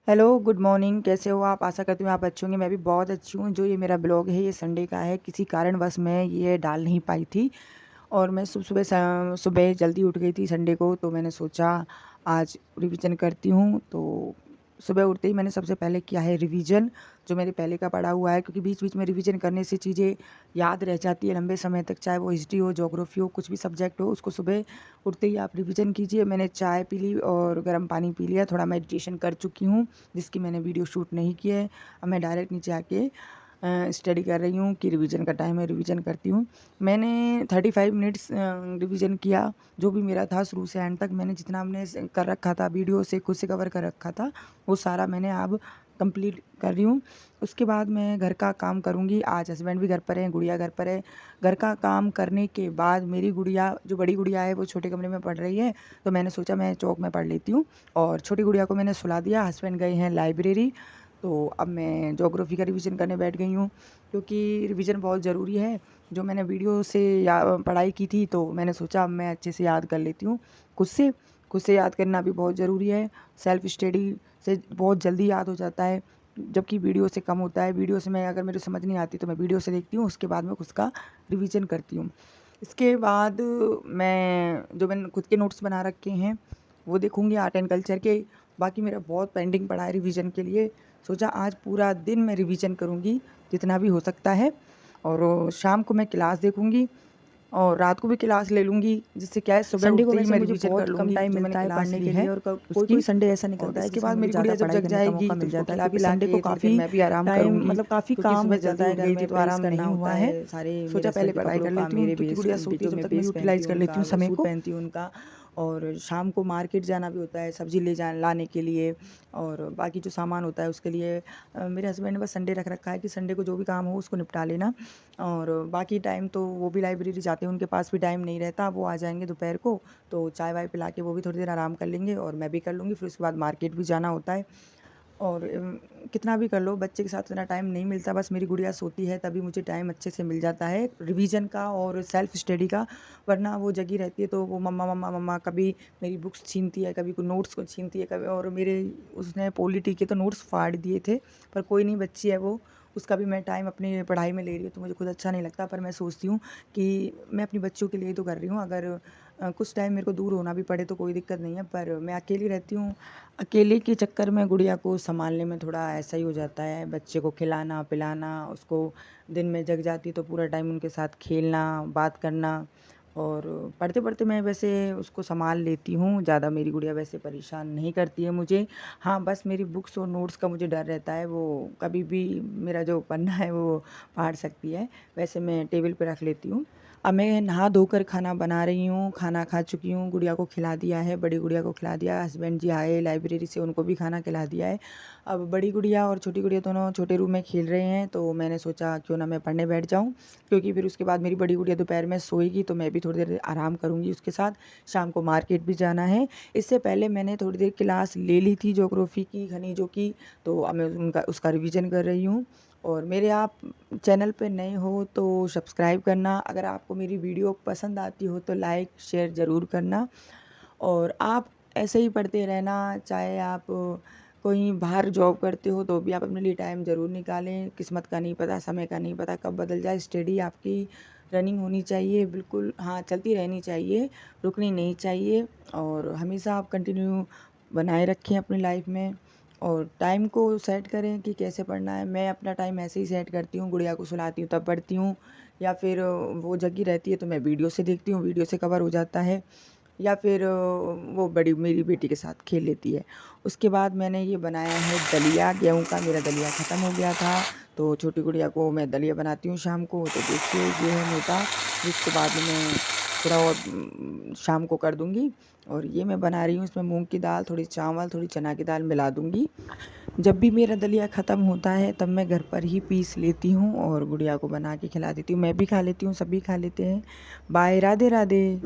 Hello, good morning. कैसे हो आप? आशा करती हूँ आप अच्छे होंगे। मैं भी बहुत अच्छी हूँ। जो ये मेरा ब्लॉग है ये संडे का है। किसी कारणवश मैं ये डाल नहीं पाई थी और मैं सुबह जल्दी उठ गई थी संडे को, तो मैंने सोचा आज रिवीजन करती हूँ। तो सुबह उठते ही मैंने सबसे पहले किया है रिवीजन, जो मेरे पहले का पढ़ा हुआ है, क्योंकि बीच-बीच में रिवीजन करने से चीज़ें याद रह जाती है लंबे समय तक, चाहे वो हिस्ट्री हो, ज्योग्राफी हो, कुछ भी सब्जेक्ट हो, उसको सुबह उठते ही आप रिवीजन कीजिए। मैंने चाय पी ली और गर्म पानी पी लिया, थोड़ा मेडिटेशन कर चुकी हूँ, जिसकी मैंने वीडियो शूट नहीं की है। अब मैं डायरेक्ट नीचे आके स्टडी कर रही हूँ कि रिवीजन का टाइम है, रिवीजन करती हूँ। मैंने 35 मिनट्स रिवीजन किया, जो भी मेरा था शुरू से एंड तक। मैंने जितना हमने कर रखा था, वीडियो से खुद से कवर कर रखा था, वो सारा मैंने अब कंप्लीट कर रही हूँ। उसके बाद मैं घर का काम करूँगी। आज हस्बैंड भी घर पर हैं, गुड़िया घर पर है। घर का काम करने के बाद मेरी गुड़िया, जो बड़ी गुड़िया है, वो छोटे कमरे में पढ़ रही है, तो मैंने सोचा मैं चौक में पढ़ लेती हूँ और छोटी गुड़िया को मैंने सुला दिया। हस्बैंड गए हैं लाइब्रेरी, तो अब मैं ज्योग्राफी का रिवीजन करने बैठ गई हूँ, क्योंकि रिवीजन बहुत ज़रूरी है। जो मैंने वीडियो से पढ़ाई की थी, तो मैंने सोचा अब मैं अच्छे से याद कर लेती हूँ। खुद से याद करना भी बहुत ज़रूरी है। सेल्फ स्टडी से बहुत जल्दी याद हो जाता है, जबकि वीडियो से कम होता है। वीडियो से मैं अगर मेरे समझ नहीं आती तो मैं वीडियो से देखती हूँ, उसके बाद मैं उसका रिवीजन करती हूँ। इसके बाद मैंने खुद के नोट्स बना रखे हैं, वो देखूँगी आर्ट एंड कल्चर के। बाकी मेरा बहुत पेंडिंग पड़ा है रिवीजन के लिए। सोचा आज पूरा दिन मैं रिवीजन करूँगी, जितना भी हो सकता है, और शाम को मैं क्लास देखूँगी और रात को भी क्लास ले लूँगी, जिससे क्या है सुबह संडे को उठते ही वैसे मैं मुझे रिवीजन कर बहुत कम लूँगी टाइम जो मैंने मिलता है क्लास पढ़ने ली के है लिए और कोई-कोई उसकी। संडे ऐसा और निकलता है इसके जिसमें बाद मुझे मेरी ज़्यादा गुड़िया जब पढ़ाई जग करने का जाएगी मौका तो मिल उसको जाता है, खिला क्योंकि पिला संडे को के थोड़ी देर काफ़ी मैं भी आराम टाइम करूँगी, मतलब काफ़ी क्योंकि काम सुबह हो जल्दी जाता है, उठ घर गई थी में तो प्रेस आराम करना नहीं होता हुआ है। है, सारे सोचा मेरे पहले हस्बैंड के पढ़ाई कपड़ों कर का, लेती हूँ, मेरे क्योंकि गुड़िया सोती है जो जब मैं तक मैं बेस यूटिलाइज़ पहनती कर हूँ लेती हूँ उनका, समय सूट को। पहनती हूँ उनका। और शाम को मार्केट जाना भी होता है सब्ज़ी लाने के लिए और बाकी जो सामान होता है उसके लिए। मेरे हस्बैंड ने बस संडे रख रखा है कि संडे को जो भी काम हो उसको निपटा लेना, और बाकी टाइम तो वो भी लाइब्रेरी जाते हैं, उनके पास भी टाइम नहीं रहता। वो आ जाएँगे दोपहर को, तो चाय वाय पिला के वो भी थोड़ी देर आराम कर लेंगे और मैं भी कर लूँगी। फिर उसके बाद मार्केट भी जाना होता है, और कितना भी कर लो बच्चे के साथ इतना टाइम नहीं मिलता। बस मेरी गुड़िया सोती है तभी मुझे टाइम अच्छे से मिल जाता है रिवीजन का और सेल्फ स्टडी का, वरना वो जगी रहती है तो वो मम्मा मम्मा मम्मा कभी मेरी बुक्स छीनती है, कभी कोई नोट्स को छीनती है, कभी। और मेरे उसने पॉलिटी के तो नोट्स फाड़ दिए थे, पर कोई नहीं, बच्ची है वो, उसका भी मैं टाइम अपनी पढ़ाई में ले रही हूँ, तो मुझे खुद अच्छा नहीं लगता। पर मैं सोचती हूँ कि मैं अपनी बच्चियों के लिए तो कर रही हूँ, अगर कुछ टाइम मेरे को दूर होना भी पड़े तो कोई दिक्कत नहीं है। पर मैं अकेली रहती हूँ, अकेले के चक्कर में गुड़िया को सँभालने में थोड़ा ऐसा ही हो जाता है। बच्चे को खिलाना-पिलाना, उसको दिन में जग जाती है तो पूरा टाइम उनके साथ खेलना, बात करना, और पढ़ते-पढ़ते मैं वैसे उसको सँभाल लेती हूँ। ज़्यादा मेरी गुड़िया वैसे परेशान नहीं करती है मुझे। हाँ, बस मेरी बुक्स और नोट्स का मुझे डर रहता है, वो कभी भी मेरा जो पन्ना है वो फाड़ सकती है। वैसे मैं टेबल पे रख लेती हूँ। अब मैं नहा धोकर खाना बना रही हूँ, खाना खा चुकी हूँ, गुड़िया को खिला दिया है, बड़ी गुड़िया को खिला दिया, हस्बैंड जी आए लाइब्रेरी से, उनको भी खाना खिला दिया है। अब बड़ी गुड़िया और छोटी गुड़िया दोनों छोटे रूम में खेल रहे हैं, तो मैंने सोचा क्यों ना मैं पढ़ने बैठ जाऊँ, क्योंकि फिर उसके बाद मेरी बड़ी गुड़िया दोपहर में सोएगी तो मैं भी थोड़ी देर आराम करूँगी उसके साथ। शाम को मार्केट भी जाना है। इससे पहले मैंने थोड़ी देर क्लास ले ली थी ज्योग्राफी की, खनिजों की, तो अब मैं उसका रिवीजन कर रही हूँ। और मेरे आप चैनल पे नए हो तो सब्सक्राइब करना, अगर आपको मेरी वीडियो पसंद आती हो तो लाइक शेयर ज़रूर करना, और आप ऐसे ही पढ़ते रहना। चाहे आप कोई बाहर जॉब करते हो तो भी आप अपने लिए टाइम ज़रूर निकालें। किस्मत का नहीं पता, समय का नहीं पता कब बदल जाए। स्टडी आपकी रनिंग होनी चाहिए बिल्कुल, हाँ, चलती रहनी चाहिए, रुकनी नहीं चाहिए, और हमेशा आप कंटिन्यू बनाए रखें अपनी लाइफ में, और टाइम को सेट करें कि कैसे पढ़ना है। मैं अपना टाइम ऐसे ही सेट करती हूँ, गुड़िया को सुलाती हूँ तब पढ़ती हूँ, या फिर वो जगी रहती है तो मैं वीडियो से देखती हूँ, वीडियो से कवर हो जाता है, या फिर वो बड़ी मेरी बेटी के साथ खेल लेती है। उसके बाद मैंने ये बनाया है दलिया, गेहूँ का मेरा दलिया ख़त्म हो गया था, तो छोटी गुड़िया को मैं दलिया बनाती हूँ शाम को, तो देखिए ये है मोटा, जिसको बाद में मैं थोड़ा और शाम को कर दूँगी। और ये मैं बना रही हूँ, इसमें मूँग की दाल, थोड़ी चावल, थोड़ी चना की दाल मिला दूँगी। जब भी मेरा दलिया ख़त्म होता है तब मैं घर पर ही पीस लेती हूँ और गुड़िया को बना के खिला देती हूँ। मैं भी खा लेती हूँ, सभी खा लेते हैं। बाय, राधे राधे।